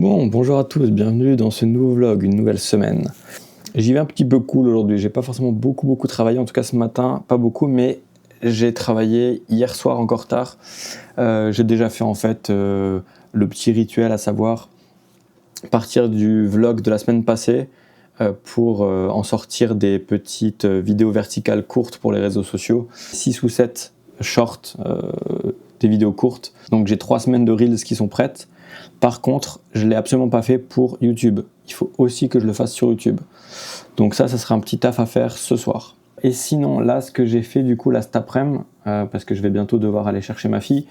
Bon, bonjour à tous, bienvenue dans ce nouveau vlog, une nouvelle semaine. J'y vais un petit peu cool aujourd'hui, j'ai pas forcément beaucoup travaillé, en tout cas ce matin, pas beaucoup, mais j'ai travaillé hier soir encore tard. J'ai déjà fait en fait le petit rituel, à savoir partir du vlog de la semaine passée pour en sortir des petites vidéos verticales courtes pour les réseaux sociaux, 6 ou 7 shorts, des vidéos courtes. Donc j'ai 3 semaines de Reels qui sont prêtes. Par contre, je ne l'ai absolument pas fait pour YouTube. Il faut aussi que je le fasse sur YouTube. Donc ça sera un petit taf à faire ce soir. Et sinon, là, ce que j'ai fait du coup, là, cet après-midi, parce que je vais bientôt devoir aller chercher ma fille,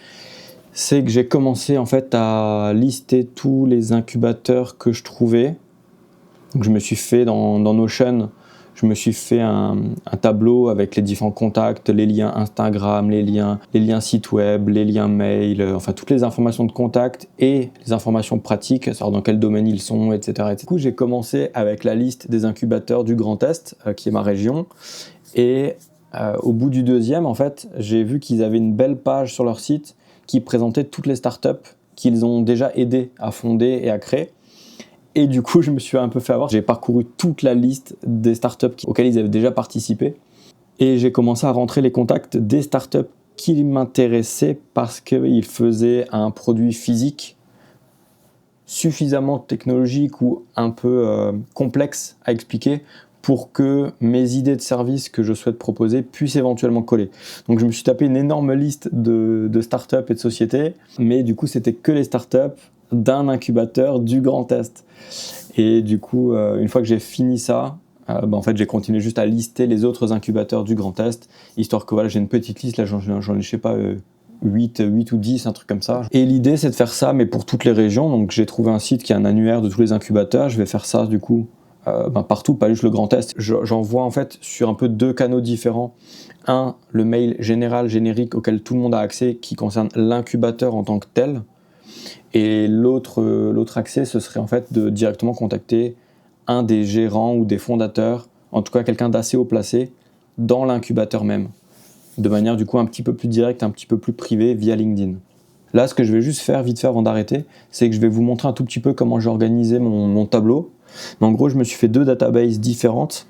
c'est que j'ai commencé en fait à lister tous les incubateurs que je trouvais. Donc je me suis fait dans Notion, je me suis fait un tableau avec les différents contacts, les liens Instagram, les liens site web, les liens mail, enfin toutes les informations de contact et les informations pratiques, savoir dans quel domaine ils sont, etc. Du coup, j'ai commencé avec la liste des incubateurs du Grand Est, qui est ma région, et au bout du deuxième, en fait, j'ai vu qu'ils avaient une belle page sur leur site qui présentait toutes les startups qu'ils ont déjà aidé à fonder et à créer. Et du coup, je me suis un peu fait avoir. J'ai parcouru toute la liste des startups auxquelles ils avaient déjà participé. Et j'ai commencé à rentrer les contacts des startups qui m'intéressaient parce qu'ils faisaient un produit physique suffisamment technologique ou un peu complexe à expliquer pour que mes idées de service que je souhaite proposer puissent éventuellement coller. Donc je me suis tapé une énorme liste de startups et de sociétés, mais du coup c'était que les startups d'un incubateur du Grand Est. Et du coup, une fois que j'ai fini ça, en fait, j'ai continué juste à lister les autres incubateurs du Grand Est, histoire que voilà, j'ai une petite liste, là j'en ai, je sais pas, 8 ou 10, un truc comme ça. Et l'idée, c'est de faire ça, mais pour toutes les régions. Donc j'ai trouvé un site qui a un annuaire de tous les incubateurs. Je vais faire ça, du coup, partout, pas juste le Grand Est. J'envoie en fait sur un peu 2 canaux différents. Un, le mail général, générique, auquel tout le monde a accès, qui concerne l'incubateur en tant que tel. Et l'autre accès, ce serait en fait de directement contacter un des gérants ou des fondateurs, en tout cas quelqu'un d'assez haut placé, dans l'incubateur même, de manière du coup un petit peu plus directe, un petit peu plus privée via LinkedIn. Là, ce que je vais juste faire vite fait avant d'arrêter, c'est que je vais vous montrer un tout petit peu comment j'ai organisé mon tableau. Mais en gros, je me suis fait 2 databases différentes,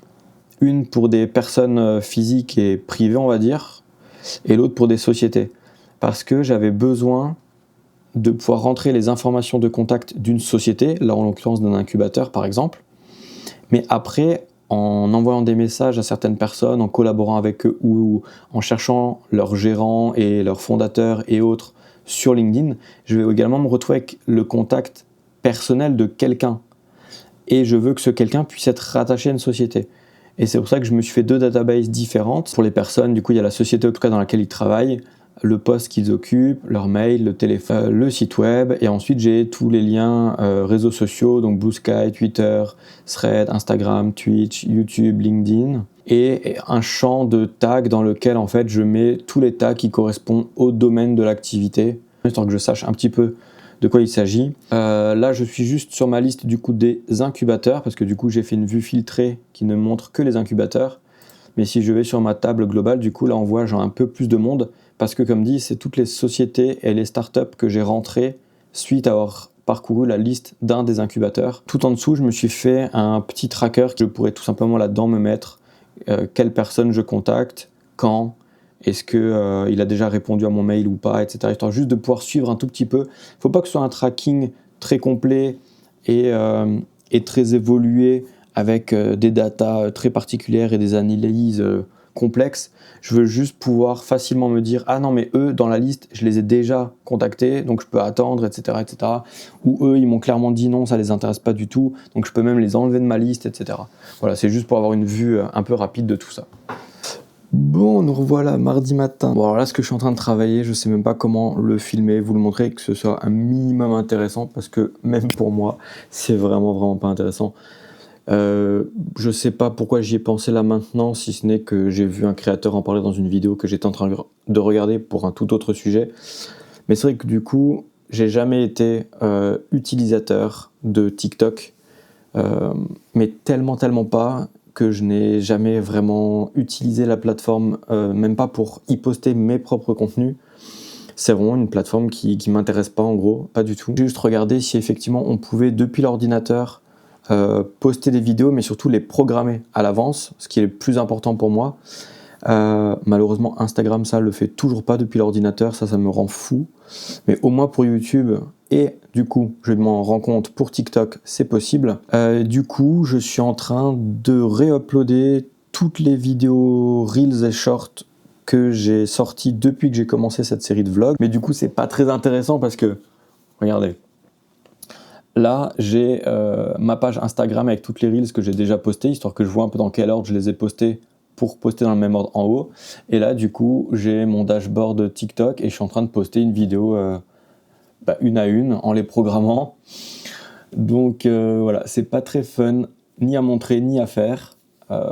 une pour des personnes physiques et privées, on va dire, et l'autre pour des sociétés, parce que j'avais besoin de pouvoir rentrer les informations de contact d'une société, là en l'occurrence d'un incubateur par exemple, mais après, en envoyant des messages à certaines personnes, en collaborant avec eux ou en cherchant leurs gérants et leurs fondateurs et autres sur LinkedIn, je vais également me retrouver avec le contact personnel de quelqu'un. Et je veux que ce quelqu'un puisse être rattaché à une société. Et c'est pour ça que je me suis fait 2 databases différentes. Pour les personnes, du coup, il y a la société en tout cas dans laquelle ils travaillent, le poste qu'ils occupent, leur mail, le téléphone, le site web, et ensuite j'ai tous les liens réseaux sociaux, donc Blue Sky, Twitter, Thread, Instagram, Twitch, YouTube, LinkedIn, et un champ de tags dans lequel en fait je mets tous les tags qui correspondent au domaine de l'activité, histoire que je sache un petit peu de quoi il s'agit. Là je suis juste sur ma liste du coup des incubateurs, parce que du coup j'ai fait une vue filtrée qui ne montre que les incubateurs. Mais si je vais sur ma table globale, du coup, là, on voit genre un peu plus de monde parce que, comme dit, c'est toutes les sociétés et les startups que j'ai rentrées suite à avoir parcouru la liste d'un des incubateurs. Tout en dessous, je me suis fait un petit tracker que je pourrais tout simplement là-dedans me mettre quelle personne je contacte, quand, est-ce qu'il a déjà répondu à mon mail ou pas, etc. Histoire juste de pouvoir suivre un tout petit peu. Il ne faut pas que ce soit un tracking très complet et très évolué, avec des datas très particulières et des analyses complexes. Je veux juste pouvoir facilement me dire « Ah non, mais eux, dans la liste, je les ai déjà contactés, donc je peux attendre, etc. etc. » Ou eux, ils m'ont clairement dit non, ça les intéresse pas du tout, donc je peux même les enlever de ma liste, etc. Voilà, c'est juste pour avoir une vue un peu rapide de tout ça. Bon, nous revoilà mardi matin. Bon, alors là, ce que je suis en train de travailler, je sais même pas comment le filmer, vous le montrer, que ce soit un minimum intéressant, parce que même pour moi, c'est vraiment pas intéressant. Je sais pas pourquoi j'y ai pensé là maintenant, si ce n'est que j'ai vu un créateur en parler dans une vidéo que j'étais en train de regarder pour un tout autre sujet. Mais c'est vrai que du coup, j'ai jamais été utilisateur de TikTok, mais tellement pas que je n'ai jamais vraiment utilisé la plateforme, même pas pour y poster mes propres contenus. c'est vraiment une plateforme qui m'intéresse pas en gros, pas du tout. J'ai juste regardé si effectivement on pouvait depuis l'ordinateur poster des vidéos, mais surtout les programmer à l'avance, ce qui est le plus important pour moi. Malheureusement Instagram ça le fait toujours pas depuis l'ordinateur, ça me rend fou, mais au moins pour YouTube et du coup je m'en rends compte pour TikTok c'est possible. Du coup je suis en train de réuploader toutes les vidéos Reels et Shorts que j'ai sorties depuis que j'ai commencé cette série de vlogs, mais du coup c'est pas très intéressant parce que regardez, là j'ai ma page Instagram avec toutes les Reels que j'ai déjà postées, histoire que je vois un peu dans quel ordre je les ai postées pour poster dans le même ordre en haut. Et là, du coup, j'ai mon dashboard TikTok et je suis en train de poster une vidéo une à une en les programmant. Donc voilà, c'est pas très fun, ni à montrer, ni à faire.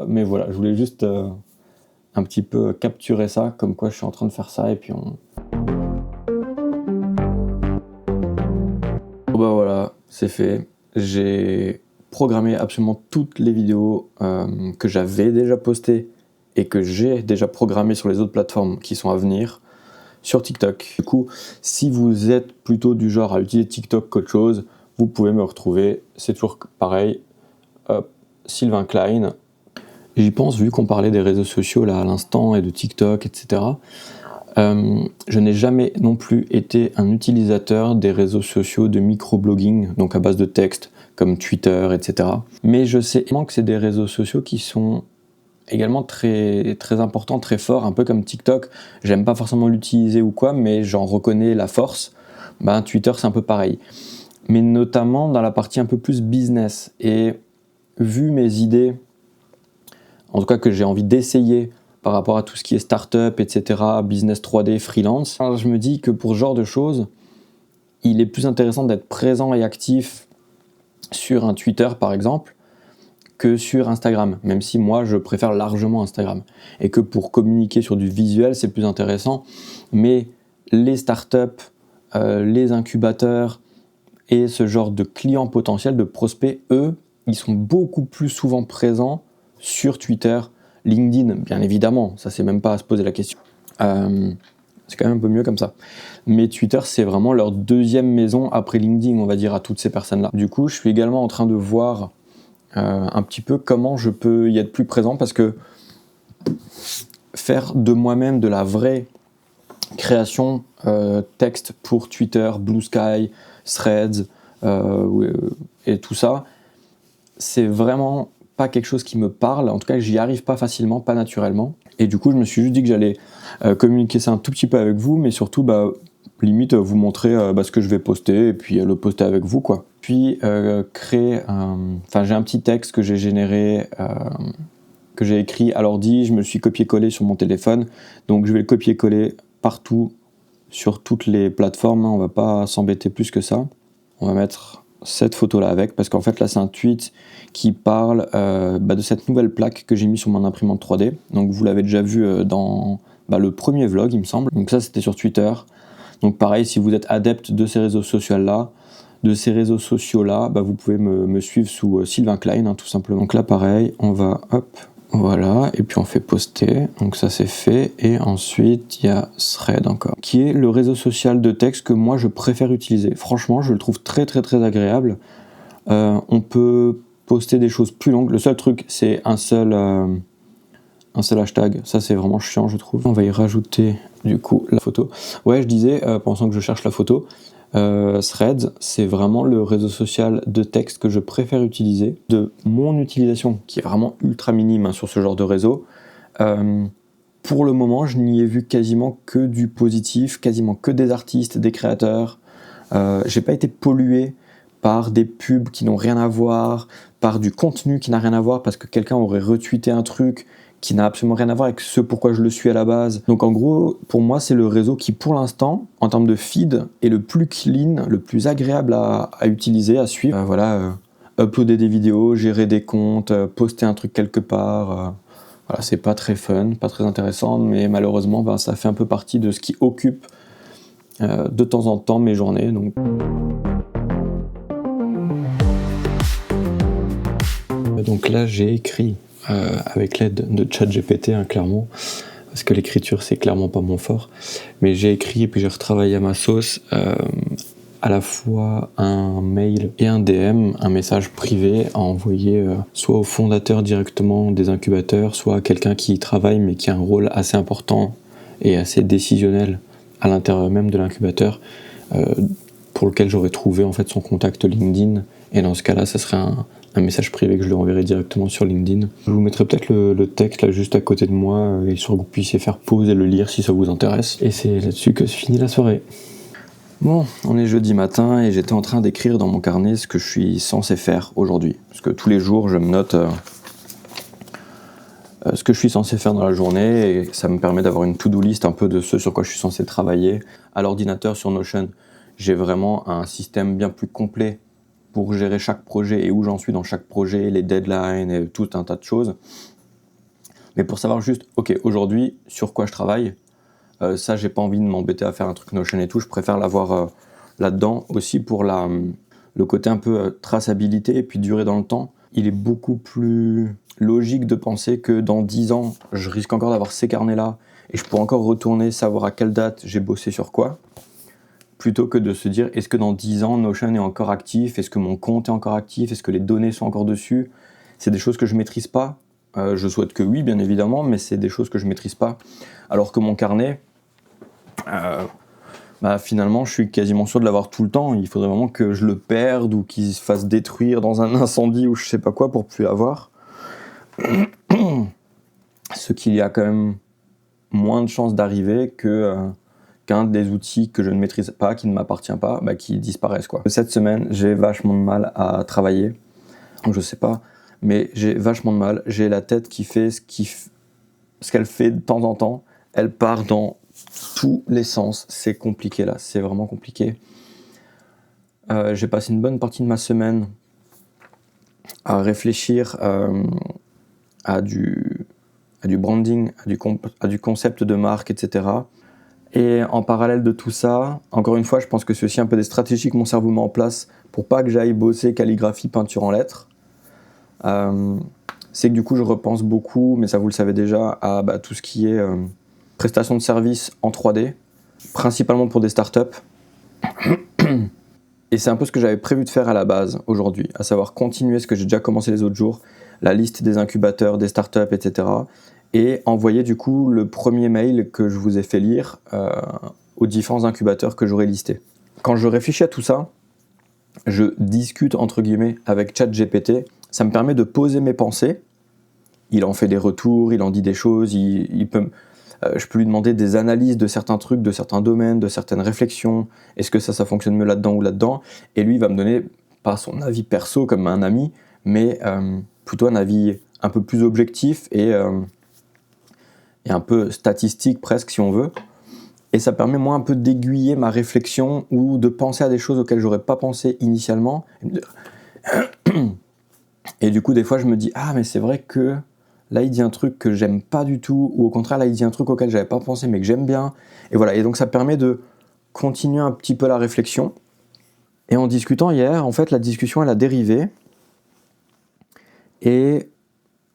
Mais voilà, je voulais juste un petit peu capturer ça, comme quoi je suis en train de faire ça et puis on... Bah voilà, c'est fait. J'ai programmé absolument toutes les vidéos que j'avais déjà postées et que j'ai déjà programmé sur les autres plateformes qui sont à venir sur TikTok. Du coup, si vous êtes plutôt du genre à utiliser TikTok qu'autre chose, vous pouvez me retrouver, c'est toujours pareil, Sylvain Klein. J'y pense, vu qu'on parlait des réseaux sociaux là à l'instant et de TikTok, etc. Je n'ai jamais non plus été un utilisateur des réseaux sociaux de microblogging, donc à base de texte, comme Twitter, etc. Mais je sais également que c'est des réseaux sociaux qui sont également très, très important, très fort, un peu comme TikTok. J'aime pas forcément l'utiliser ou quoi, mais j'en reconnais la force. Twitter, c'est un peu pareil. Mais notamment dans la partie un peu plus business. Et vu mes idées, en tout cas que j'ai envie d'essayer par rapport à tout ce qui est start-up, etc., business 3D, freelance, je me dis que pour ce genre de choses, il est plus intéressant d'être présent et actif sur un Twitter, par exemple, que sur Instagram, même si moi je préfère largement Instagram, et que pour communiquer sur du visuel c'est plus intéressant, mais les startups, les incubateurs et ce genre de clients potentiels, de prospects, eux, ils sont beaucoup plus souvent présents sur Twitter, LinkedIn, bien évidemment, ça c'est même pas à se poser la question. C'est quand même un peu mieux comme ça. Mais Twitter, c'est vraiment leur deuxième maison après LinkedIn, on va dire, à toutes ces personnes-là. Du coup, je suis également en train de voir un petit peu comment je peux y être plus présent, parce que faire de moi-même de la vraie création texte pour Twitter, Blue Sky, Threads et tout ça, c'est vraiment pas quelque chose qui me parle. En tout cas, j'y arrive pas facilement, pas naturellement. Et du coup, je me suis juste dit que j'allais communiquer ça un tout petit peu avec vous, mais surtout, limite, vous montrer ce que je vais poster et puis le poster avec vous, quoi. Puis j'ai un petit texte que j'ai généré, que j'ai écrit à l'ordi, je me le suis copié-collé sur mon téléphone, donc je vais le copier-coller partout sur toutes les plateformes, on va pas s'embêter plus que ça. On va mettre cette photo-là avec, parce qu'en fait là c'est un tweet qui parle de cette nouvelle plaque que j'ai mis sur mon imprimante 3D. Donc vous l'avez déjà vu dans le premier vlog, il me semble. Donc ça c'était sur Twitter. Donc pareil, si vous êtes adepte de ces réseaux sociaux-là, vous pouvez me suivre sous Sylvain Klein, tout simplement. Donc là pareil, on va voilà, et puis on fait poster, donc ça c'est fait, et ensuite il y a Thread encore, qui est le réseau social de texte que moi je préfère utiliser. Franchement, je le trouve très très très agréable. On peut poster des choses plus longues, le seul truc c'est un seul hashtag, ça c'est vraiment chiant je trouve. On va y rajouter du coup la photo. Ouais, je disais, pensant que je cherche la photo, Threads, c'est vraiment le réseau social de texte que je préfère utiliser. De mon utilisation, qui est vraiment ultra minime sur ce genre de réseau, pour le moment, je n'y ai vu quasiment que du positif, quasiment que des artistes, des créateurs. J'ai pas été pollué par des pubs qui n'ont rien à voir, par du contenu qui n'a rien à voir, parce que quelqu'un aurait retweeté un truc qui n'a absolument rien à voir avec ce pourquoi je le suis à la base. Donc en gros, pour moi, c'est le réseau qui, pour l'instant, en termes de feed, est le plus clean, le plus agréable à utiliser, à suivre. Uploader des vidéos, gérer des comptes, poster un truc quelque part. Voilà, c'est pas très fun, pas très intéressant, mais malheureusement, ça fait un peu partie de ce qui occupe de temps en temps mes journées. Donc là, j'ai écrit avec l'aide de ChatGPT, clairement, parce que l'écriture c'est clairement pas mon fort, mais j'ai écrit et puis j'ai retravaillé à ma sauce à la fois un mail et un DM, un message privé à envoyer soit au fondateur directement des incubateurs, soit à quelqu'un qui y travaille mais qui a un rôle assez important et assez décisionnel à l'intérieur même de l'incubateur, pour lequel j'aurais trouvé en fait son contact LinkedIn, et dans ce cas-là ça serait un message privé que je lui enverrai directement sur LinkedIn. Je vous mettrai peut-être le texte là juste à côté de moi, histoire que vous puissiez faire pause et le lire si ça vous intéresse. Et c'est là-dessus que se finit la soirée. Bon, on est jeudi matin et j'étais en train d'écrire dans mon carnet ce que je suis censé faire aujourd'hui. Parce que tous les jours, je me note ce que je suis censé faire dans la journée, et ça me permet d'avoir une to-do list un peu de ce sur quoi je suis censé travailler. À l'ordinateur sur Notion, j'ai vraiment un système bien plus complet pour gérer chaque projet et où j'en suis dans chaque projet, les deadlines et tout un tas de choses. Mais pour savoir juste, ok, aujourd'hui, sur quoi je travaille, ça, j'ai pas envie de m'embêter à faire un truc Notion et tout, je préfère l'avoir là-dedans aussi pour le côté un peu traçabilité et puis durée dans le temps. Il est beaucoup plus logique de penser que dans 10 ans, je risque encore d'avoir ces carnets-là et je pourrais encore retourner, savoir à quelle date j'ai bossé sur quoi, plutôt que de se dire, est-ce que dans 10 ans, Notion est encore actif, est-ce que mon compte est encore actif, est-ce que les données sont encore dessus. C'est des choses que je maîtrise pas. Je souhaite que oui, bien évidemment, mais c'est des choses que je maîtrise pas. Alors que mon carnet, finalement, je suis quasiment sûr de l'avoir tout le temps. Il faudrait vraiment que je le perde ou qu'il se fasse détruire dans un incendie ou je sais pas quoi pour plus l'avoir. Ce qu'il y a quand même moins de chances d'arriver qu'un des outils que je ne maîtrise pas, qui ne m'appartient pas, qui disparaissent, quoi. Cette semaine, j'ai vachement de mal à travailler. Je sais pas, mais j'ai vachement de mal. J'ai la tête qui fait ce qu'elle fait de temps en temps. Elle part dans tous les sens. C'est compliqué là, c'est vraiment compliqué. J'ai passé une bonne partie de ma semaine à réfléchir à du branding, à du concept de marque, etc. Et en parallèle de tout ça, encore une fois, je pense que c'est aussi un peu des stratégies que mon cerveau met en place pour pas que j'aille bosser calligraphie, peinture en lettres. C'est que du coup, je repense beaucoup, mais ça vous le savez déjà, à tout ce qui est prestation de services en 3D, principalement pour des startups. Et c'est un peu ce que j'avais prévu de faire à la base aujourd'hui, à savoir continuer ce que j'ai déjà commencé les autres jours, la liste des incubateurs, des startups, etc. Et envoyer du coup le premier mail que je vous ai fait lire aux différents incubateurs que j'aurais listés. Quand je réfléchis à tout ça, je discute entre guillemets avec ChatGPT. Ça me permet de poser mes pensées. Il en fait des retours, il en dit des choses, je peux lui demander des analyses de certains trucs, de certains domaines, de certaines réflexions. Est-ce que ça fonctionne mieux là-dedans ou là-dedans? Et lui, il va me donner, pas son avis perso comme un ami, mais plutôt un avis un peu plus objectif et un peu statistique presque, si on veut. Et ça permet, moi, un peu d'aiguiller ma réflexion ou de penser à des choses auxquelles j'aurais pas pensé initialement. Et du coup, des fois, je me dis, mais c'est vrai que là, il dit un truc que j'aime pas du tout, ou au contraire, là, il dit un truc auquel j'avais pas pensé, mais que j'aime bien. Et voilà, et donc ça permet de continuer un petit peu la réflexion. Et en discutant hier, en fait, la discussion, elle a dérivé. Et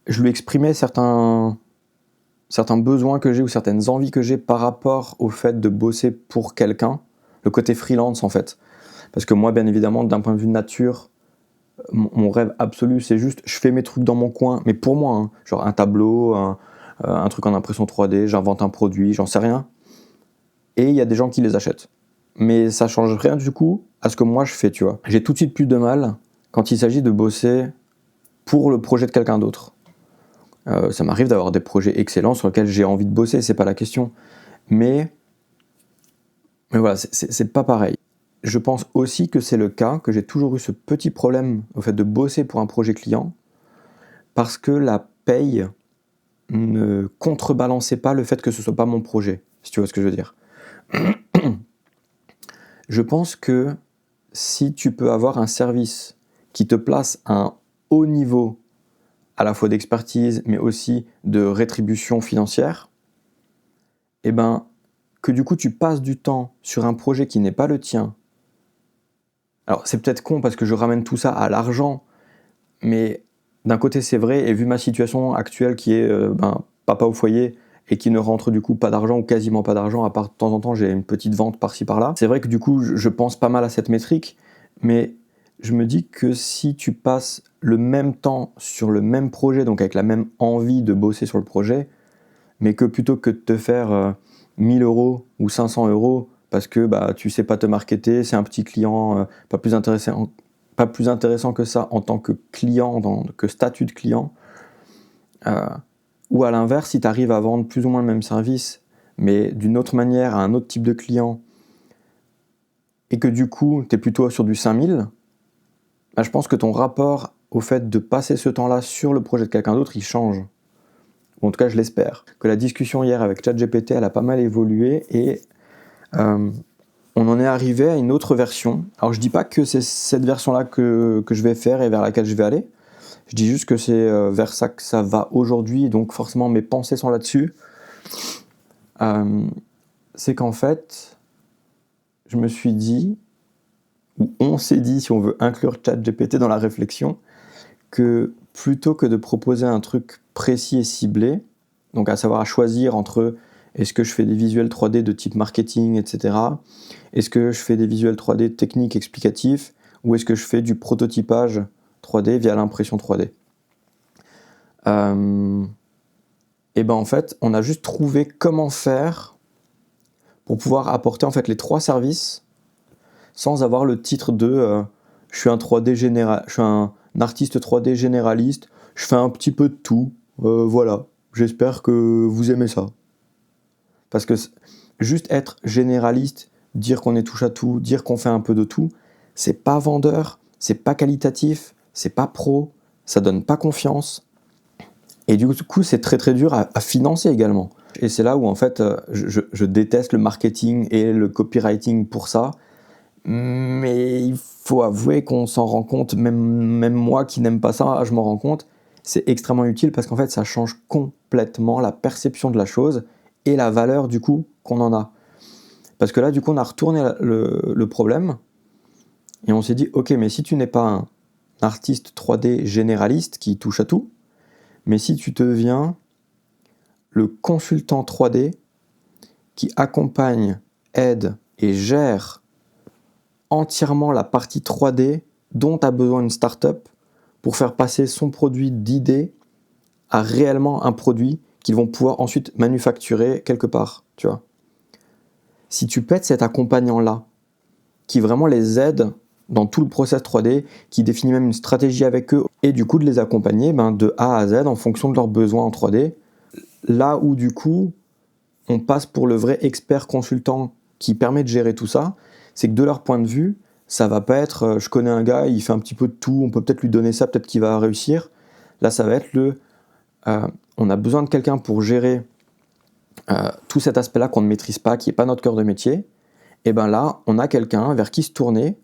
je lui exprimais certains besoins que j'ai ou certaines envies que j'ai par rapport au fait de bosser pour quelqu'un, le côté freelance, en fait. Parce que moi, bien évidemment, d'un point de vue de nature, mon rêve absolu, c'est juste, je fais mes trucs dans mon coin, mais pour moi, hein, genre un tableau, un truc en impression 3D, j'invente un produit, j'en sais rien. Et il y a des gens qui les achètent. Mais ça change rien du coup à ce que moi je fais, tu vois. J'ai tout de suite plus de mal quand il s'agit de bosser pour le projet de quelqu'un d'autre. Ça m'arrive d'avoir des projets excellents sur lesquels j'ai envie de bosser, c'est pas la question. Mais voilà, c'est pas pareil. Je pense aussi que c'est le cas, que j'ai toujours eu ce petit problème au fait de bosser pour un projet client, parce que la paye ne contrebalançait pas le fait que ce soit pas mon projet, si tu vois ce que je veux dire. Je pense que si tu peux avoir un service qui te place à un haut niveau, à la fois d'expertise, mais aussi de rétribution financière, que du coup tu passes du temps sur un projet qui n'est pas le tien. Alors c'est peut-être con parce que je ramène tout ça à l'argent, mais d'un côté c'est vrai, et vu ma situation actuelle qui est papa au foyer, et qui ne rentre du coup pas d'argent ou quasiment pas d'argent, à part de temps en temps j'ai une petite vente par-ci par-là. C'est vrai que du coup je pense pas mal à cette métrique, mais je me dis que si tu passes le même temps sur le même projet, donc avec la même envie de bosser sur le projet, mais que plutôt que de te faire 1000 euros ou 500 euros parce que tu sais pas te marketer, c'est un petit client pas plus intéressant que ça en tant que client, que statut de client, ou à l'inverse, si tu arrives à vendre plus ou moins le même service, mais d'une autre manière à un autre type de client, et que du coup, tu es plutôt sur du 5000, je pense que ton rapport au fait de passer ce temps-là sur le projet de quelqu'un d'autre, il change. Ou en tout cas, je l'espère. Que la discussion hier avec ChatGPT, elle a pas mal évolué et on en est arrivé à une autre version. Alors, je dis pas que c'est cette version-là que je vais faire et vers laquelle je vais aller. Je dis juste que c'est vers ça que ça va aujourd'hui, donc forcément mes pensées sont là-dessus. C'est qu'en fait, je me suis dit, ou on s'est dit, si on veut inclure ChatGPT dans la réflexion, que plutôt que de proposer un truc précis et ciblé, donc à savoir à choisir entre est-ce que je fais des visuels 3D de type marketing, etc. Est-ce que je fais des visuels 3D techniques explicatifs, ou est-ce que je fais du prototypage 3D via l'impression 3D. Et en fait, on a juste trouvé comment faire pour pouvoir apporter en fait les trois services sans avoir le titre de je suis un 3D je suis un artiste 3D généraliste, je fais un petit peu de tout, voilà, j'espère que vous aimez ça. Parce que juste être généraliste, dire qu'on est touche à tout, dire qu'on fait un peu de tout, c'est pas vendeur, c'est pas qualitatif, c'est pas pro, ça donne pas confiance. Et du coup, c'est très très dur à financer également. Et c'est là où en fait, je déteste le marketing et le copywriting pour ça. Mais il faut avouer qu'on s'en rend compte, même moi qui n'aime pas ça, je m'en rends compte, c'est extrêmement utile parce qu'en fait, ça change complètement la perception de la chose et la valeur du coup qu'on en a. Parce que là, du coup, on a retourné le problème et on s'est dit, ok, mais si tu n'es pas un artiste 3D généraliste qui touche à tout, mais si tu deviens le consultant 3D qui accompagne, aide et gère entièrement la partie 3D dont a besoin une startup pour faire passer son produit d'idée à réellement un produit qu'ils vont pouvoir ensuite manufacturer quelque part, tu vois. Si tu peux être cet accompagnant-là, qui vraiment les aide dans tout le process 3D, qui définit même une stratégie avec eux, et du coup de les accompagner de A à Z en fonction de leurs besoins en 3D, là où du coup on passe pour le vrai expert consultant qui permet de gérer tout ça, c'est que de leur point de vue, ça va pas être je connais un gars, il fait un petit peu de tout, on peut peut-être lui donner ça, peut-être qu'il va réussir. Là ça va être on a besoin de quelqu'un pour gérer tout cet aspect-là qu'on ne maîtrise pas, qui n'est pas notre cœur de métier. Et là, on a quelqu'un vers qui se tourner,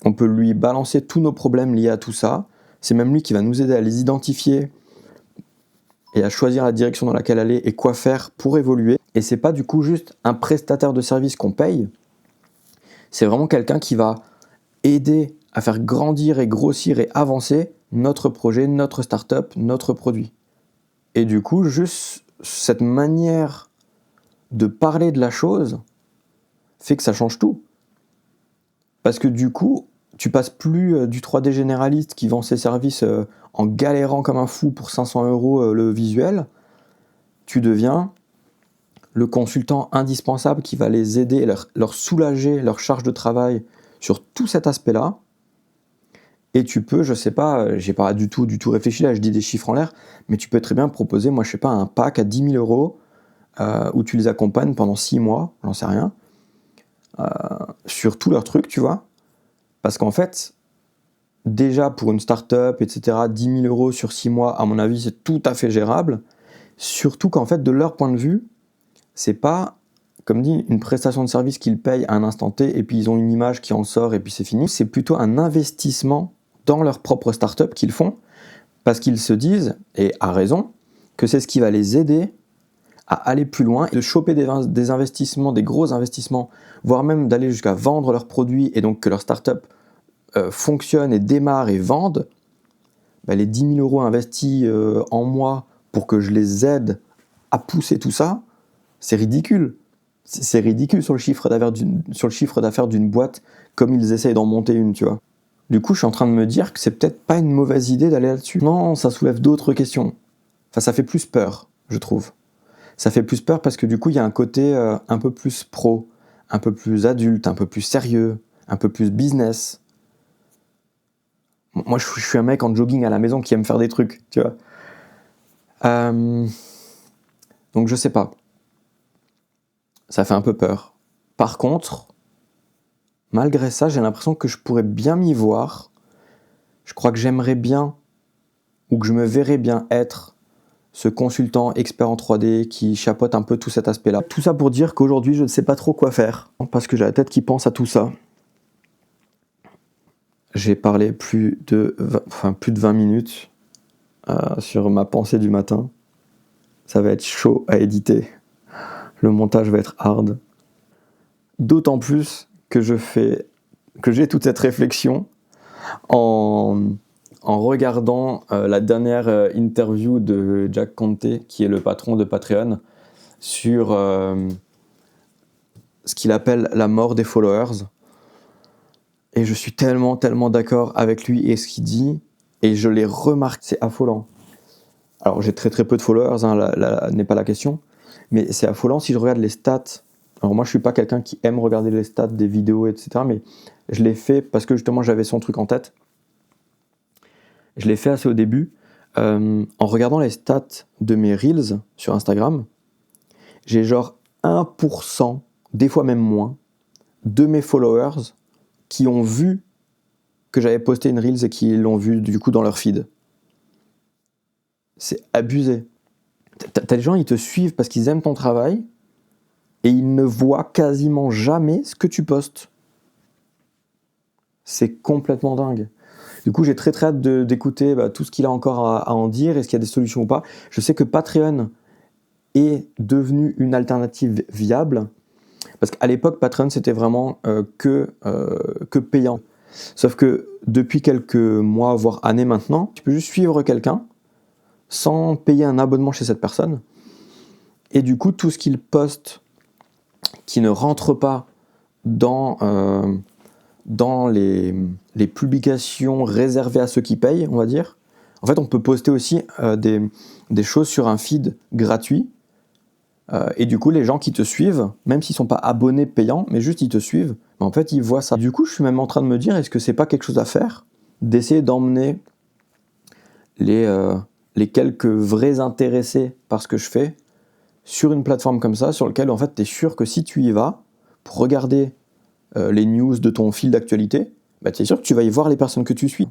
on peut lui balancer tous nos problèmes liés à tout ça, c'est même lui qui va nous aider à les identifier et à choisir la direction dans laquelle aller et quoi faire pour évoluer. Et c'est pas du coup juste un prestataire de service qu'on paye, c'est vraiment quelqu'un qui va aider à faire grandir et grossir et avancer notre projet, notre startup, notre produit. Et du coup, juste cette manière de parler de la chose fait que ça change tout. Parce que du coup, tu passes plus du 3D généraliste qui vend ses services en galérant comme un fou pour 500 € le visuel, tu deviens le consultant indispensable qui va les aider, leur soulager leur charge de travail sur tout cet aspect-là. Et tu peux, je sais pas, j'ai pas du tout réfléchi, là je dis des chiffres en l'air, mais tu peux très bien proposer, moi je sais pas, un pack à 10 000 € où tu les accompagnes pendant 6 mois, j'en sais rien, sur tous leurs trucs, tu vois. Parce qu'en fait, déjà pour une start-up, etc., 10 000 € sur 6 mois, à mon avis, c'est tout à fait gérable. Surtout qu'en fait, de leur point de vue, c'est pas, comme dit, une prestation de service qu'ils payent à un instant T et puis ils ont une image qui en sort et puis c'est fini. C'est plutôt un investissement dans leur propre start-up qu'ils font parce qu'ils se disent, et à raison, que c'est ce qui va les aider à aller plus loin et de choper des investissements, des gros investissements, voire même d'aller jusqu'à vendre leurs produits et donc que leur start-up fonctionne et démarre et vende. Les 10 000 € investis en moi pour que je les aide à pousser tout ça, C'est ridicule. C'est ridicule sur le chiffre d'affaires d'une boîte, comme ils essayent d'en monter une, tu vois. Du coup, je suis en train de me dire que c'est peut-être pas une mauvaise idée d'aller là-dessus. Non, ça soulève d'autres questions. Enfin, ça fait plus peur, je trouve. Ça fait plus peur parce que du coup, il y a un côté un peu plus pro, un peu plus adulte, un peu plus sérieux, un peu plus business. Moi, je suis un mec en jogging à la maison qui aime faire des trucs, tu vois. Donc, je sais pas. Ça fait un peu peur. Par contre, malgré ça, j'ai l'impression que je pourrais bien m'y voir. Je crois que j'aimerais bien, ou que je me verrais bien être ce consultant expert en 3D qui chapeaute un peu tout cet aspect-là. Tout ça pour dire qu'aujourd'hui, je ne sais pas trop quoi faire, parce que j'ai la tête qui pense à tout ça. J'ai parlé plus de 20 minutes sur ma pensée du matin. Ça va être chaud à éditer. Le montage va être hard. D'autant plus que j'ai toute cette réflexion en regardant la dernière interview de Jack Conte, qui est le patron de Patreon, sur ce qu'il appelle la mort des followers. Et je suis tellement d'accord avec lui et ce qu'il dit, et je l'ai remarqué, c'est affolant. Alors j'ai très peu de followers, là n'est pas la question, mais c'est affolant si je regarde les stats. Alors moi je suis pas quelqu'un qui aime regarder les stats des vidéos, etc., mais je l'ai fait parce que justement j'avais son truc en tête. Je l'ai fait assez au début. En regardant les stats de mes Reels sur Instagram, j'ai genre 1%, des fois même moins, de mes followers qui ont vu que j'avais posté une Reels et qui l'ont vu du coup dans leur feed. C'est abusé. T'as des gens, ils te suivent parce qu'ils aiment ton travail et ils ne voient quasiment jamais ce que tu postes. C'est complètement dingue. Du coup, j'ai très hâte d'écouter tout ce qu'il a encore à en dire, est-ce qu'il y a des solutions ou pas. Je sais que Patreon est devenu une alternative viable, parce qu'à l'époque, Patreon, c'était vraiment que payant. Sauf que depuis quelques mois, voire années maintenant, tu peux juste suivre quelqu'un sans payer un abonnement chez cette personne. Et du coup, tout ce qu'il poste qui ne rentre pas dans les publications réservées à ceux qui payent, on va dire. En fait, on peut poster aussi des choses sur un feed gratuit. Et du coup, les gens qui te suivent, même s'ils ne sont pas abonnés payants, mais juste ils te suivent, en fait, ils voient ça. Du coup, je suis même en train de me dire, est-ce que c'est pas quelque chose à faire d'essayer d'emmener les quelques vrais intéressés par ce que je fais sur une plateforme comme ça, sur laquelle, en fait, tu es sûr que si tu y vas, pour regarder les news de ton fil d'actualité, tu es sûr que tu vas y voir les personnes que tu suis.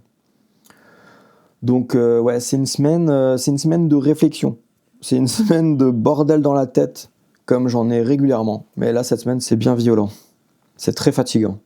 Donc, ouais, c'est une semaine de réflexion. C'est une semaine de bordel dans la tête, comme j'en ai régulièrement. Mais là, cette semaine, c'est bien violent. C'est très fatigant.